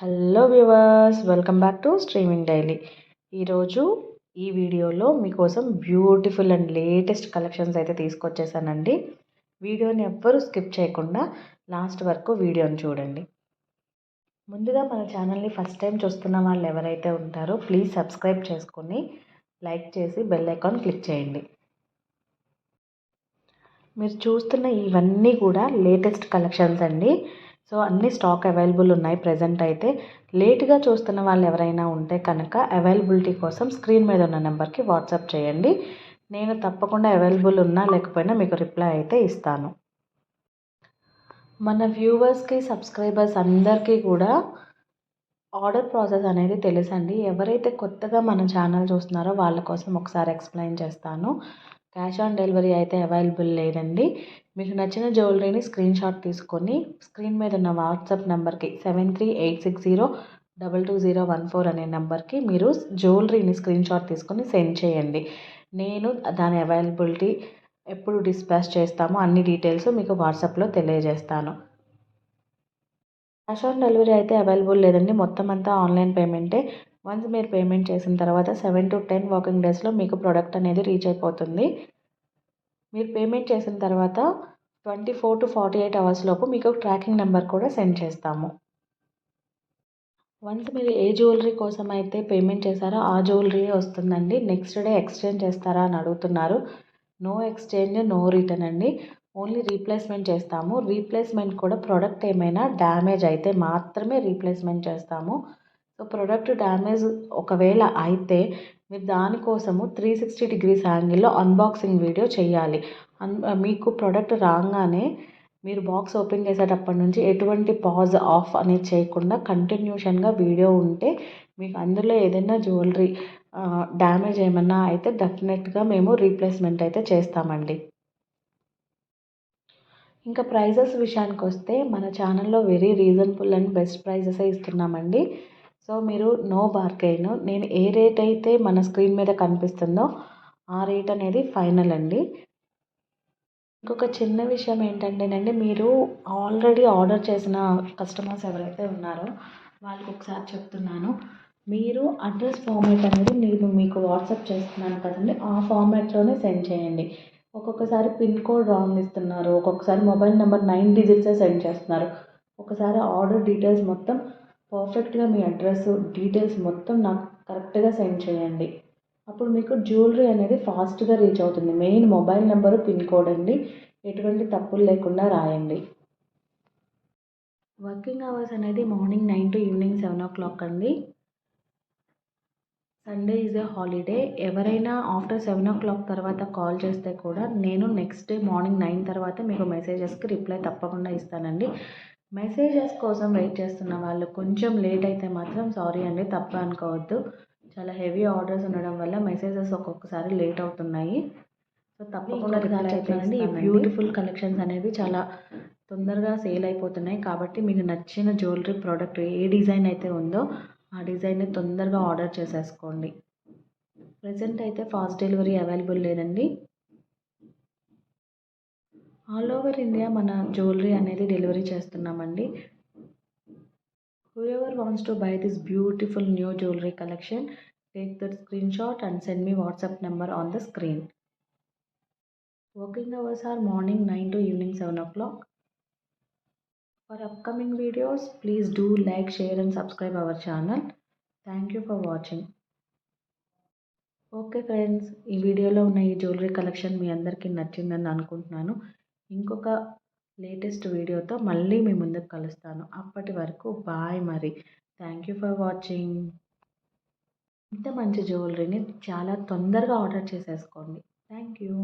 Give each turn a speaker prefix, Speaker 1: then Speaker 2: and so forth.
Speaker 1: Hello viewers, welcome back to streaming daily. ఈరోజు ఈ వీడియోలో మీకోసం బ్యూటిఫుల్ అండ్ లేటెస్ట్ కలెక్షన్స్ అయితే తీసుకొచ్చేసానండి. వీడియోని ఎవ్వరూ స్కిప్ చేయకుండా లాస్ట్ వరకు వీడియోని చూడండి. ముందుగా మన ఛానల్ని ఫస్ట్ టైం చూస్తున్న వాళ్ళు ఎవరైతే ఉంటారో ప్లీజ్ సబ్స్క్రైబ్ చేసుకొని లైక్ చేసి బెల్ ఐకాన్ క్లిక్ చేయండి. మీరు చూస్తున్న ఇవన్నీ కూడా లేటెస్ట్ కలెక్షన్స్ అండి. సో అన్ని స్టాక్ అవైలబుల్ ఉన్నాయి. ప్రజెంట్ అయితే లేట్గా చూస్తున్న వాళ్ళు ఎవరైనా ఉంటే కనుక అవైలబిలిటీ కోసం స్క్రీన్ మీద ఉన్న నెంబర్కి వాట్సాప్ చేయండి. నేను తప్పకుండా అవైలబుల్ ఉన్నా లేకపోయినా మీకు రిప్లై అయితే ఇస్తాను. మన వ్యూవర్స్కి సబ్స్క్రైబర్స్ అందరికీ కూడా ఆర్డర్ ప్రాసెస్ అనేది తెలుసండి. ఎవరైతే కొత్తగా మన ఛానల్ చూస్తున్నారో వాళ్ళ కోసం ఒకసారి ఎక్స్ప్లెయిన్ చేస్తాను. క్యాష్ ఆన్ డెలివరీ అయితే అవైలబుల్ లేదండి. మీకు నచ్చిన జ్యువెలరీని స్క్రీన్ షాట్ తీసుకొని స్క్రీన్ మీద ఉన్న వాట్సాప్ నెంబర్కి 7386022014 అనే నెంబర్కి మీరు జ్యువెలరీని స్క్రీన్ షాట్ తీసుకొని సెండ్ చేయండి. నేను దాని అవైలబిలిటీ ఎప్పుడు డిస్పాచ్ చేస్తామో అన్ని డీటెయిల్స్ మీకు వాట్సాప్లో తెలియజేస్తాను. క్యాష్ ఆన్ డెలివరీ అయితే అవైలబుల్ లేదండి. మొత్తం అంతా ఆన్లైన్ పేమెంటే. వన్స్ మీరు పేమెంట్ చేసిన తర్వాత 7 to 10 వర్కింగ్ డేస్లో మీకు ప్రోడక్ట్ అనేది రీచ్ అయిపోతుంది. మీరు పేమెంట్ చేసిన తర్వాత 24 to 48 అవర్స్ లోపు మీకు ట్రాకింగ్ నెంబర్ కూడా సెండ్ చేస్తాము. వన్స్ మీరు ఏ జ్యువెలరీ కోసం అయితే పేమెంట్ చేశారో ఆ జ్యువెలరీ వస్తుందండి. నెక్స్ట్ డే ఎక్స్చేంజ్ చేస్తారా అని అడుగుతున్నారు. నో ఎక్స్చేంజ్, నో రిటర్న్ అండి. ఓన్లీ రీప్లేస్మెంట్ చేస్తాము. రీప్లేస్మెంట్ కూడా ప్రోడక్ట్ ఏమైనా డ్యామేజ్ అయితే మాత్రమే రీప్లేస్మెంట్ చేస్తాము. సో ప్రోడక్ట్ డ్యామేజ్ ఒకవేళ అయితే మీరు దానికోసము 360 degrees యాంగిల్లో అన్బాక్సింగ్ వీడియో చేయాలి. మీకు ప్రోడక్ట్ రాగానే మీరు బాక్స్ ఓపెన్ చేసేటప్పటి నుంచి ఎటువంటి పాజ్ ఆఫ్ అనేది చేయకుండా కంటిన్యూషన్గా వీడియో ఉంటే మీకు అందులో ఏదైనా జ్యువెలరీ డ్యామేజ్ ఏమన్నా అయితే డెఫినెట్గా మేము రీప్లేస్మెంట్ అయితే చేస్తామండి. ఇంకా ప్రైజెస్ విషయానికి వస్తే మన ఛానల్లో వెరీ రీజనబుల్ అండ్ బెస్ట్ ప్రైజెసే ఇస్తున్నామండి. సో మీరు నో బార్గెయిన్. నేను ఏ రేట్ అయితే మన స్క్రీన్ మీద కనిపిస్తుందో ఆ రేట్ అనేది ఫైనల్ అండి. ఇంకొక చిన్న విషయం ఏంటంటేనండి, మీరు ఆల్రెడీ ఆర్డర్ చేసిన కస్టమర్స్ ఎవరైతే ఉన్నారో వాళ్ళకి ఒకసారి చెప్తున్నాను. మీరు అడ్రస్ ఫార్మాట్ అనేది నేను మీకు వాట్సాప్ చేస్తున్నాను కదండి, ఆ ఫార్మాట్లోనే సెండ్ చేయండి. ఒక్కొక్కసారి పిన్ కోడ్ రాంగ్ ఇస్తున్నారు, ఒక్కొక్కసారి మొబైల్ నెంబర్ 9 డిజిట్సే సెండ్ చేస్తున్నారు. ఒకసారి ఆర్డర్ డీటెయిల్స్ మొత్తం పర్ఫెక్ట్గా మీ అడ్రస్ డీటెయిల్స్ మొత్తం నాకు కరెక్ట్గా సెండ్ చేయండి. అప్పుడు మీకు జ్యువెలరీ అనేది ఫాస్ట్గా రీచ్ అవుతుంది. Main mobile number, pin code అండి. ఎటువంటి తప్పులు లేకుండా రాయండి. వర్కింగ్ అవర్స్ అనేది మార్నింగ్ 9 to ఈవినింగ్ 7 o'clock అండి. Sunday is a holiday. ఎవరైనా ఆఫ్టర్ 7 o'clock తర్వాత కాల్ చేస్తే కూడా నేను నెక్స్ట్ డే మార్నింగ్ 9 తర్వాత మీకు మెసేజెస్కి రిప్లై తప్పకుండా ఇస్తానండి. మెసేజెస్ కోసం వెయిట్ చేస్తున్న వాళ్ళు కొంచెం లేట్ అయితే మాత్రం సారీ అండి, తప్ప అనుకోవద్దు. చాలా హెవీ ఆర్డర్స్ ఉండడం వల్ల మెసేజెస్ ఒక్కొక్కసారి లేట్ అవుతున్నాయి. సో తప్పకుండా రిప్లై చేస్తానండి. ఈ బ్యూటిఫుల్ కలెక్షన్స్ అనేది చాలా తొందరగా సేల్ అయిపోతున్నాయి. కాబట్టి మీకు నచ్చిన జ్యువెలరీ ప్రోడక్ట్ ఏ డిజైన్ అయితే ఉందో ఆ డిజైన్ని తొందరగా ఆర్డర్ చేసేసుకోండి. ప్రజెంట్ అయితే ఫాస్ట్ డెలివరీ అవైలబుల్ లేదండి. ఆల్ ఓవర్ ఇండియా మన జ్యువెలరీ అనేది డెలివరీ చేస్తున్నామండి. Whoever wants to buy this beautiful new jewelry collection, take that screenshot and send me WhatsApp number on the screen. Working hours are morning 9 to evening 7 o'clock. For upcoming videos, please do like, share and subscribe our channel. Thank you for watching. Okay friends, ఈ వీడియోలో ఉన్న ఈ jewellery collection మీ అందరికీ నచ్చిందని అనుకుంటున్నాను. ఇంకొక latest వీడియోతో మళ్ళీ మీ ముందుకు కలుస్తాను. అప్పటి వరకు బాయ్. మరి థ్యాంక్ యూ ఫర్ వాచింగ్. ఇంత మంచి జ్యువెలరీని చాలా తొందరగా ఆర్డర్ చేసేసుకోండి. Thank you.